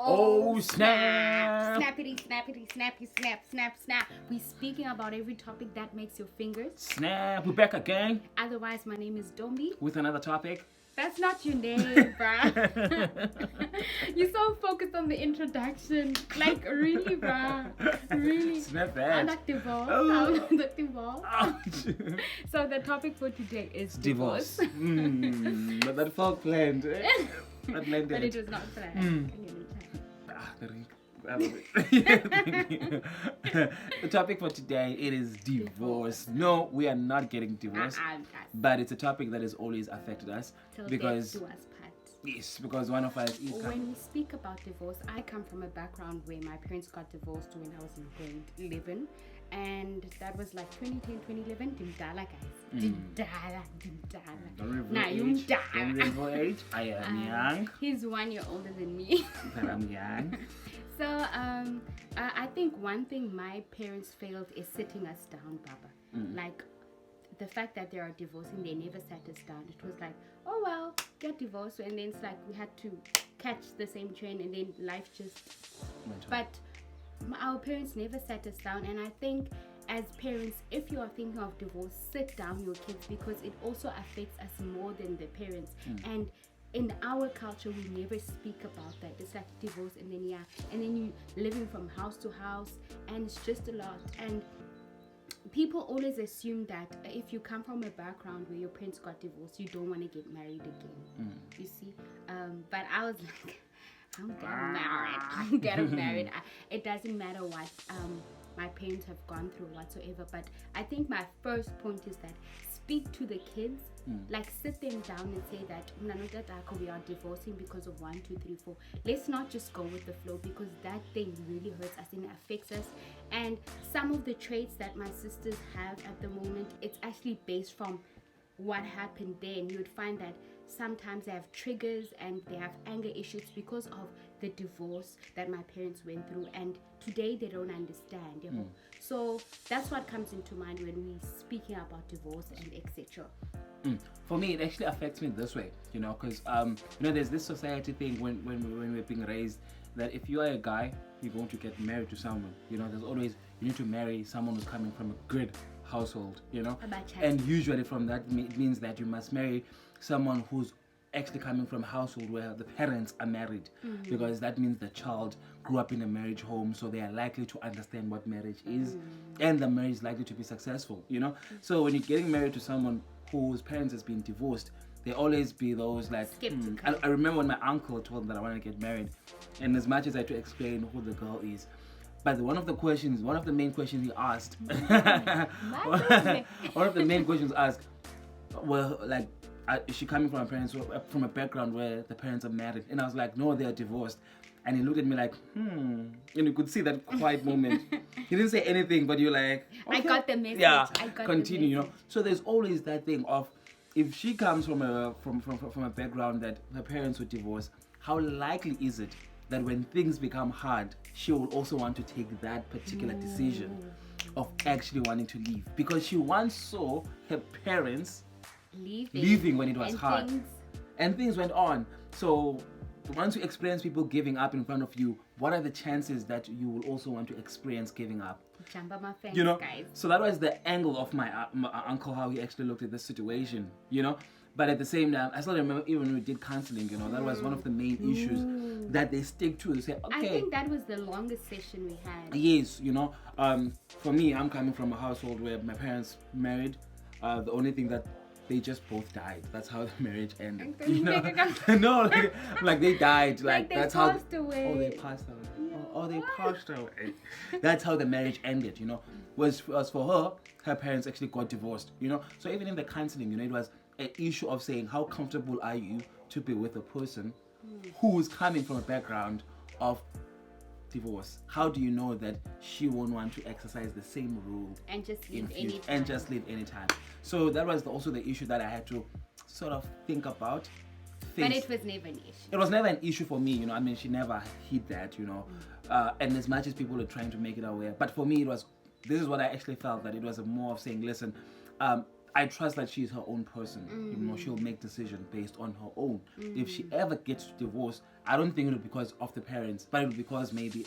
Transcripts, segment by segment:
Oh, snap! Snappity, snappity, snappy, snap, snap, snap. We're speaking about every topic that makes your fingers. Snap! We're back again Otherwise, my name is Dombi. with another topic. That's not your name, bruh. You're so focused on the introduction. Like, really, bruh. Really. Snap that. I'm not divorced. Oh. I'm not divorced. Ouch. So the topic for today is divorce. But that felt planned. Eh? That landed. But it was not planned. The topic for today, it is divorce. No, we are not getting divorced, but it's a topic that has always affected us Till because death do us part. yes, because one of us is When we speak about divorce, I come from a background where my parents got divorced when I was in grade 11, and that was like 2010, 2011. Dimdala, guys. Dimdala. Don't reveal Nah, age. you Don't reveal age. I am young. He's 1 year older than me. But I'm young. So I think one thing my parents failed is sitting us down, Baba. Like the fact that they are divorcing, they never sat us down. It was like, oh well, get divorced, and then it's like we had to catch the same train, and then life just. But our parents never sat us down, and I think as parents, if you are thinking of divorce, sit down your kids, because it also affects us more than the parents. And in our culture, we never speak about that. It's like divorce, and then you living from house to house, and it's just a lot. And people always assume that if you come from a background where your parents got divorced, you don't want to get married again. You see, but I was like, I'm getting married. I'm getting married. It doesn't matter what my parents have gone through whatsoever. But I think my first point is that speak to the kids. Like sit them down and say that we are divorcing because of 1, 2, 3, 4. Let's not just go with the flow, because that thing really hurts us and it affects us. And some of the traits that my sisters have at the moment, it's actually based from what happened then. You would find that sometimes they have triggers and they have anger issues because of the divorce that my parents went through, and today they don't understand. So that's what comes into mind when we're speaking about divorce and etc. For me, it actually affects me this way, because there's this society thing when we're being raised that if you are a guy, you're going to get married to someone. There's always, you need to marry someone who's coming from a good household, and usually from that it means that you must marry someone who's actually coming from a household where the parents are married, because that means the child grew up in a marriage home, so they are likely to understand what marriage is, and the marriage is likely to be successful. So when you're getting married to someone whose parents has been divorced, they always be those like I remember when my uncle told me that I want to get married, and as much as I had to explain who the girl is, but one of the main questions he asked one of the main questions asked, well, like, is she coming from a background where the parents are married? And I was like, no, they are divorced. And he looked at me like, and you could see that quiet moment. He didn't say anything, but you're like, okay. I got the message. Yeah, I got continue. the message. So there's always that thing of, if she comes from a background that her parents were divorced, how likely is it that when things become hard, she will also want to take that particular decision of actually wanting to leave? Because she once saw her parents leaving when it was hard, and things went on. So once you experience people giving up in front of you, what are the chances that you will also want to experience giving up? Jump on my fence, guys. So that was the angle of my uncle, how he actually looked at this situation, But at the same time, I still remember even when we did counseling, that was one of the main issues that they stick to. They say, okay. I think that was the longest session we had. Yes, for me, I'm coming from a household where my parents married. The only thing that they just both died. That's how the marriage ended. No, like they died. Like they that's passed how. away. Oh, they passed away. Oh, they passed away. That's how the marriage ended. Was for her parents actually got divorced. So even in the counseling, it was an issue of saying, how comfortable are you to be with a person who is coming from a background of divorce? How do you know that she won't want to exercise the same rule and just leave anytime? So that was also the issue that I had to sort of think about. But it was never an issue. It was never an issue for me, she never hid that, and as much as people are trying to make it aware, but for me this is what I actually felt, that it was more of saying, listen, I trust that she's her own person. You know, she'll make decisions based on her own. If she ever gets divorced, I don't think it'll be because of the parents, but it'll be because maybe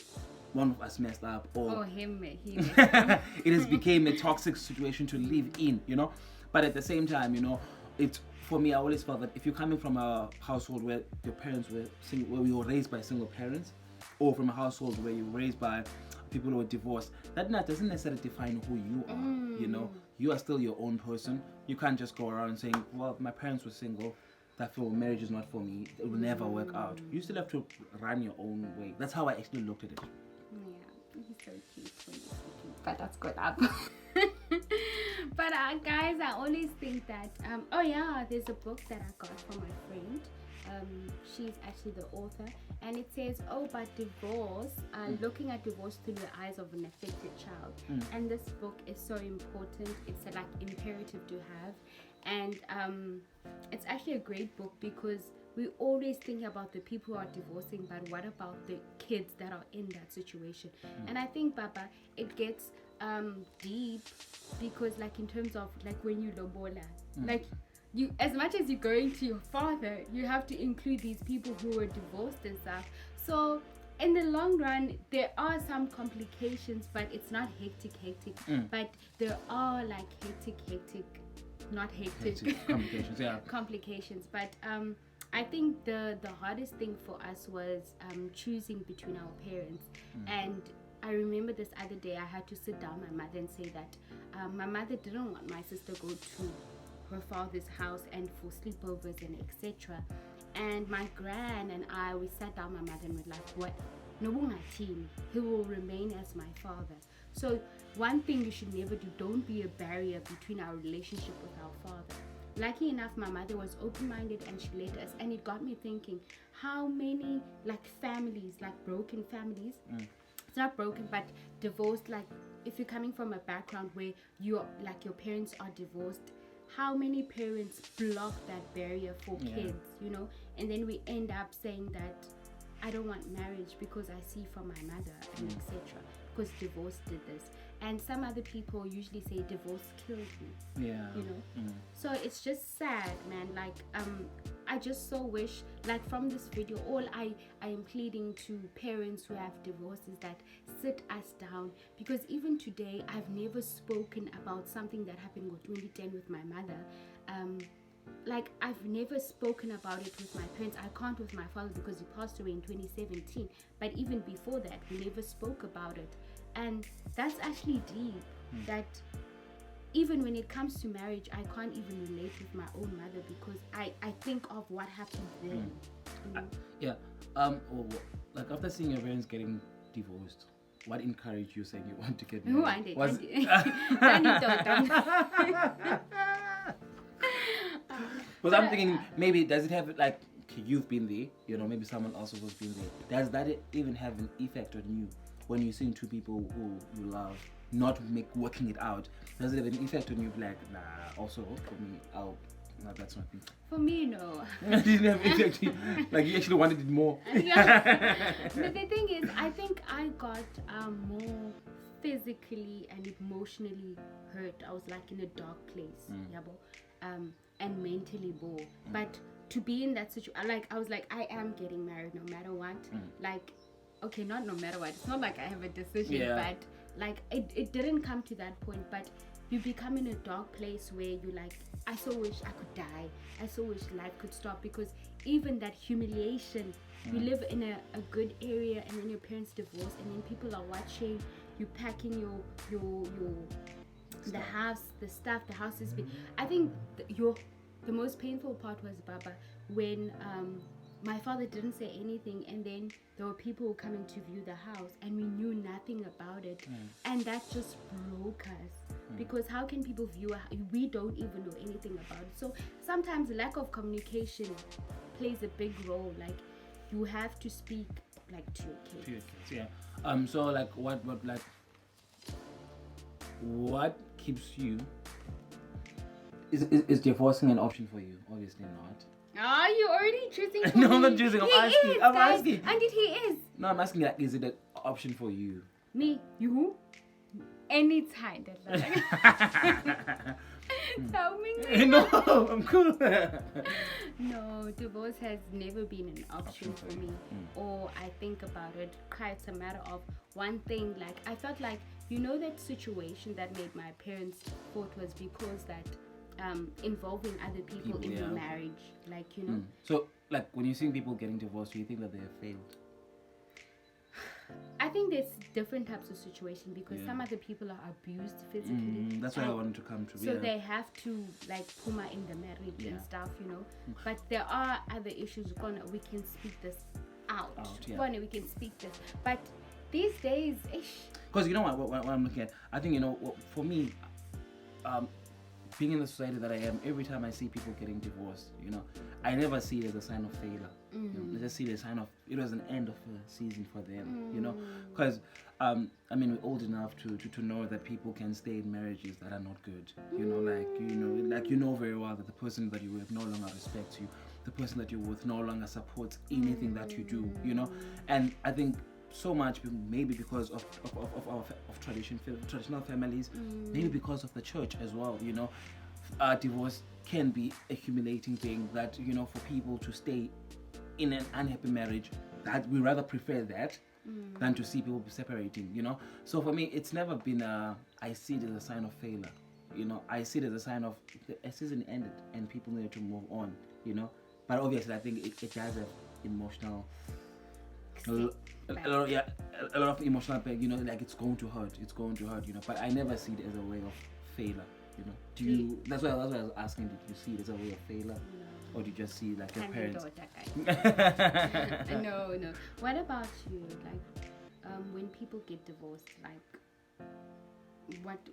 one of us messed up, or him. it has became a toxic situation to live in, you know. But at the same time, you know, it's for me, I always felt that if you're coming from a household where your parents were where you were raised by single parents, or from a household where you were raised by people who are divorced, that doesn't necessarily define who you are. You know, you are still your own person. You can't just go around saying, well, my parents were single, therefore marriage is not for me, it will never work out. You still have to run your own way. That's how I actually looked at it. Yeah, he's so cute when he's speaking, but that's good up. But guys, I always think that there's a book that I got from my friend. She's actually the author, and it says, but divorce, looking at divorce through the eyes of an affected child. And this book is so important. It's like imperative to have, and it's actually a great book because we always think about the people who are divorcing, but what about the kids that are in that situation? And I think, Baba, it gets deep because, like, in terms of like when you lobola, like, you, as much as you're going to your father, you have to include these people who were divorced and stuff. So in the long run, there are some complications, but it's not hectic. But there are like hectic, not hectic complications. Yeah. complications. But I think the hardest thing for us was choosing between our parents. And I remember this other day, I had to sit down with my mother and say that my mother didn't want my sister to go to her father's house and for sleepovers and etc. And my gran and I, we sat down my mother and we're like, what? No, team, he will remain as my father. So one thing you should never do, don't be a barrier between our relationship with our father. Lucky enough, my mother was open-minded and she let us, and it got me thinking, how many like families, like broken families, it's not broken but divorced, like if you're coming from a background where you're like your parents are divorced, how many parents block that barrier for kids, you know? And then we end up saying that I don't want marriage because I see from my mother and etc. Because divorce did this. And some other people usually say divorce killed me. Yeah. You know? So it's just sad, man. Like, I just so wish, like from this video, all I am pleading to parents who have divorced is that sit us down, because even today I've never spoken about something that happened in 2010 with my mother. Like I've never spoken about it with my parents. I can't with my father because he passed away in 2017, but even before that we never spoke about it. And that's actually deep, that even when it comes to marriage, I can't even relate with my own mother because I think of what happened then. You know? Like after seeing your parents getting divorced, what encouraged you saying you want to get married? Because I'm thinking, maybe does it have, like, you've been there, you know, maybe someone else has been there. Does that even have an effect on you when you're seeing two people who you love not working it out? Does it have an effect on you? Like, nah, also for me, no, that's not me. For me, no. It didn't have effect. Like you actually wanted it more. Yeah. But the thing is, I think I got more physically and emotionally hurt. I was like in a dark place, and mentally bored. But to be in that situation, like I was like, I am getting married no matter what. Like, okay, not no matter what. It's not like I have a decision, but like it didn't come to that point. But you become in a dark place where you like, I so wish I could die. I so wish life could stop, because even that humiliation, you live in a good area and then your parents divorce and then people are watching you packing your the house, the stuff, the house is big. I think the most painful part was, Baba, when my father didn't say anything, and then there were people coming to view the house and we knew nothing about it, and that just broke us. Because how can people view we don't even know anything about it? So sometimes lack of communication plays a big role. Like you have to speak like to your kids. So like what keeps you? Is divorcing an option for you? Obviously not. Oh, you're already choosing for No, me. I'm not choosing. I'm asking. And it he is. No, I'm asking, like, is it an option for you? Me? You? Anytime. Tell me. No, I'm cool. No, divorce has never been an option for me. Or I think about it, it's a matter of one thing. Like, I felt like, that situation that made my parents fought was because that involving other people in your marriage. Like, So, like, when you see people getting divorced, do you think that they have failed? I think there's different types of situation because some other people are abused physically. That's what I wanted to come to. So they have to like puma in the marriage and stuff, But there are other issues. We can speak this out. We can speak this. But these days, because what I'm looking at, I think for me, being in the society that I am, every time I see people getting divorced, I never see it as a sign of failure. I just see it as a sign of it was an end of a season for them. Because we're old enough to know that people can stay in marriages that are not good. Very well that the person that you're with no longer respects you, the person that you're with no longer supports anything that you do. And I think so much maybe because of traditional families, maybe because of the church as well. Divorce can be a humiliating thing that for people to stay in an unhappy marriage, that we rather prefer that than to see people separating. So for me, it's never been I see it as a sign of failure. I see it as a sign of the season ended and people need to move on. But obviously I think it does have emotional a lot of emotional pain, like it's going to hurt, but I never see it as a way of failure. Do you? That's why I was asking. Did you see it as a way of failure, or do you just see like your parents? No. What about you? Like, when people get divorced, like,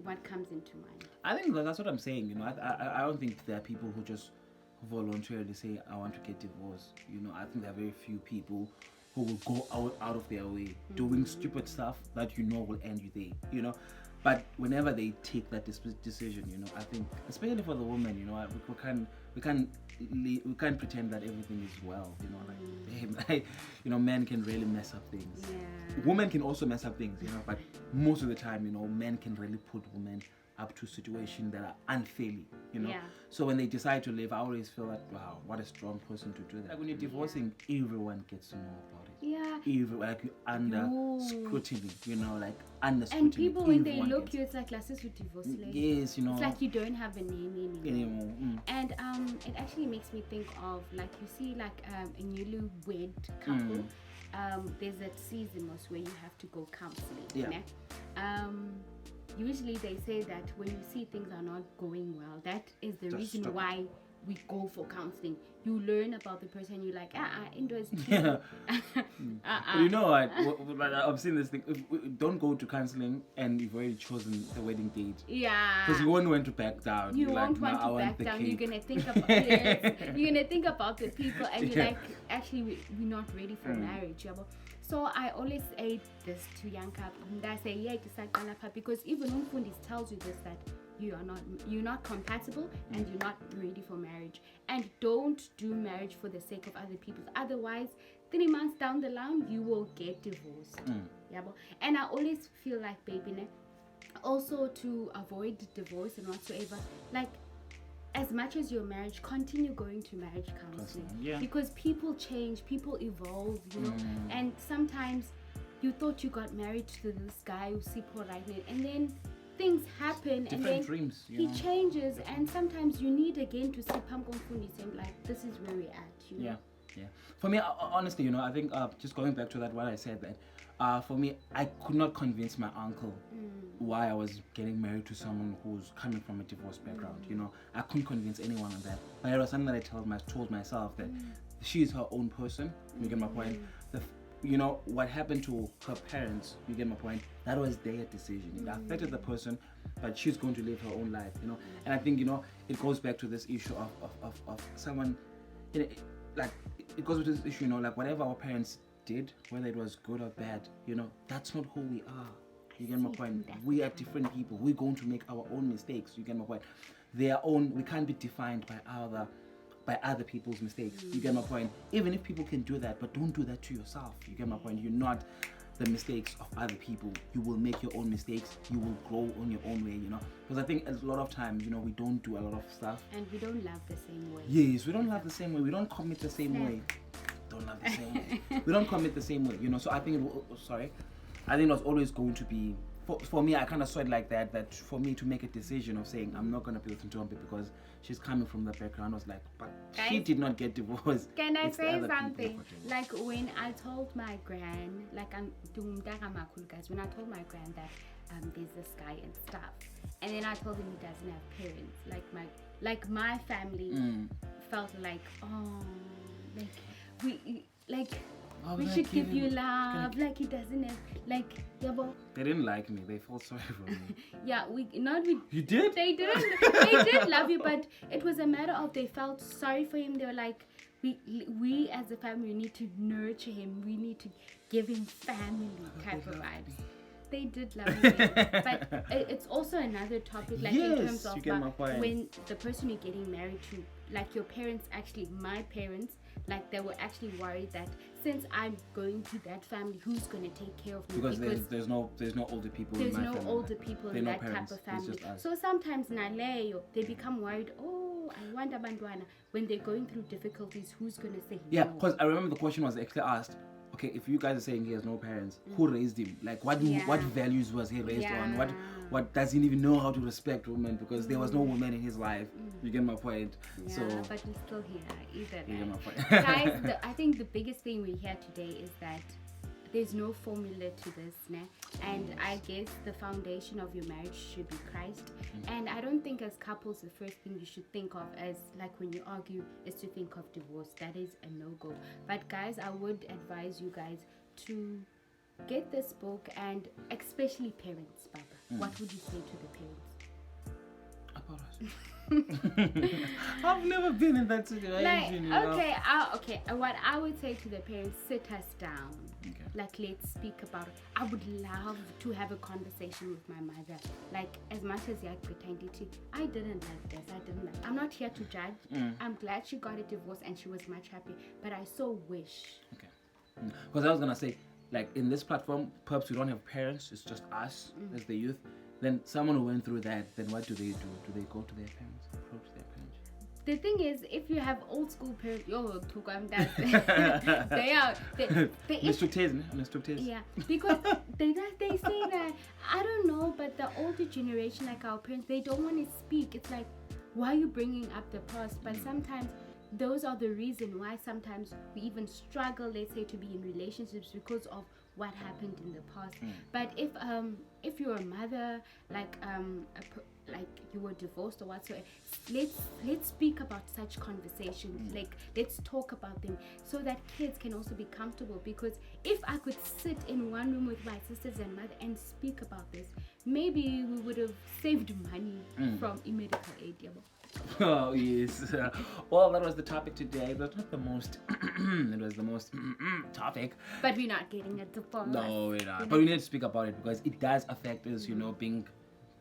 what comes into mind? I think that's what I'm saying. I don't think there are people who just voluntarily say I want to get divorced. I think there are very few people who will go out of their way doing stupid stuff that will end you there. But whenever they take that decision, I think, especially for the woman, we can't pretend that everything is well. Men can really mess up things. Yeah. Women can also mess up things, but most of the time, men can really put women up to situations that are unfairly, Yeah. So when they decide to leave, I always feel like, wow, what a strong person to do that. Like when you're divorcing, everyone gets to know about it. Yeah. Like you're under scrutiny, like under scrutiny. And people, when they look you, it's like classes with divorce. Yes, It's like you don't have a name anymore. And it actually makes me think of, like, you see, like a newlywed couple. There's that season where you have to go counseling. Yeah. Usually they say that when you see things are not going well, that is the reason why we go for counseling. You learn about the person. You're like, indoors. Yeah. But you know what? I've seen this thing. Don't go to counseling and you've already chosen the wedding date. Yeah. Because you won't want to back down. You won't want to back down. You're gonna think about you're gonna think about the people, and you're like, actually, we're not ready for marriage. So I always say this to young couples, and I say, because even Umfundis tells you this, that you're not compatible and you're not ready for marriage. And don't do marriage for the sake of other people. Otherwise, 3 months down the line, you will get divorced. And I always feel like, baby, also to avoid divorce and whatsoever, like, as much as your marriage, continue going to marriage counseling. Because people change, people evolve, and sometimes you thought you got married to this guy who Sipo right now, and then things happen, different and then dreams, he changes, and sometimes you need again to see Pamkonfuni saying, like, this is where we're at. Yeah. For me, honestly, I think just going back to that, what I said, that for me, I could not convince my uncle why I was getting married to someone who's coming from a divorce background. I couldn't convince anyone on that. But it was something that I told myself that she is her own person. You get my point. What happened to her parents, you get my point, that was their decision. It affected the person, but she's going to live her own life, And I think, it goes back to this issue of someone, like, it goes with this issue, like, whatever our parents did, whether it was good or bad, that's not who we are. You get my point? We are different people. We're going to make our own mistakes. You get my point? We can't be defined by other people's mistakes. You get my point? Even if people can do that, but don't do that to yourself. You get my point? You're not the mistakes of other people. You will make your own mistakes. You will grow on your own way, you know. Because I think a lot of times, you know, we don't do a lot of stuff. And we don't love the same way. Yes, we don't love the same way. We don't commit the same way. Don't love the same way. We don't commit the same way, you know. So I think I think it was always going to be for me. I kind of saw it like that for me to make a decision of saying I'm not gonna be with Ntombi because she's coming from the background. I was like, but she did not get divorced. Can I It's the say other people something? who got divorced. Like when I told my gran, like I'm doing guys, when I told my gran that there's this guy and stuff, and then I told him he doesn't have parents. Like my family felt like, we should give you love. Like he doesn't have, like, They didn't like me. They felt sorry for me. yeah, You did? They didn't. They did love you, but it was a matter of they felt sorry for him. They were like, we as a family need to nurture him. We need to give him family type of vibes. They did love you, but it's also another topic. Like in terms of when the person you're getting married to, like your parents, actually, my parents, like they were actually worried that since I'm going to that family, who's going to take care of me? Because there's no older people. There's in my no family. older people in that type of family. So sometimes naleyo, they become worried. Oh, I want abantwana. When they're going through difficulties, who's going to say yeah? no? Because I remember the question was actually asked. Okay, if you guys are saying he has no parents, who raised him? Like, what values was he raised on? What does he even know how to respect women? Because there was no woman in his life. You get my point? Yeah, so, but we're still here, either. You get my point. Guys, I think the biggest thing we hear today is that there's no formula to this, né? And I guess the foundation of your marriage should be Christ. And I don't think as couples the first thing you should think of as, like, when you argue, is to think of divorce. That is a no-go. But guys, I would advise you guys to get this book, and especially parents, Baba. What would you say to the parents? About us. I've never been in that situation. What I would say to the parents, sit us down. Okay. Like, let's speak about it. I would love to have a conversation with my mother. Like, as much as I pretended to, I didn't like this. I'm not here to judge. I'm glad she got a divorce and she was much happier. But I so wish. Okay. Because I was gonna say, like, in this platform, perhaps we don't have parents. It's just us as the youth. Then someone who went through that, then what do they do? Do they go to their parents? Approach their parents? The thing is, if you have old school parents, they Mr. Yeah, because they say that, I don't know, but the older generation, like our parents, they don't want to speak. It's like, why are you bringing up the past? But sometimes those are the reason why sometimes we even struggle, let's say, to be in relationships because of what happened in the past. But if you're a mother, like you were divorced or whatsoever, let's speak about such conversations. Like, let's talk about them so that kids can also be comfortable. Because if I could sit in one room with my sisters and mother and speak about this, maybe we would have saved money from medical aid. Oh yes. Well, that was the topic today. It was not the most. It was the most topic. But we're not getting it to fall. No, we're not. But we need to speak about it because it does affect us. You know, being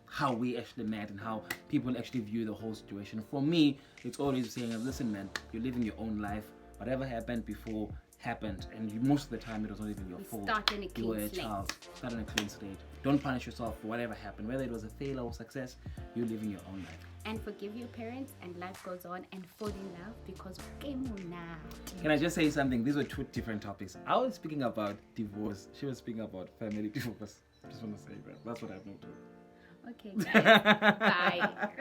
how we actually met and how people actually view the whole situation. For me, it's always saying, listen, man, you're living your own life. Whatever happened before happened, and most of the time it was not even your fault. You were a child. Start on a clean slate. Don't punish yourself for whatever happened, whether it was a failure or success. You're living your own life. And forgive your parents, and life goes on, and fall in love because game on now. Can I just say something? These were two different topics. I was speaking about divorce. She was speaking about family divorce. I just want to say that. That's what I've noticed. Okay, guys. Bye.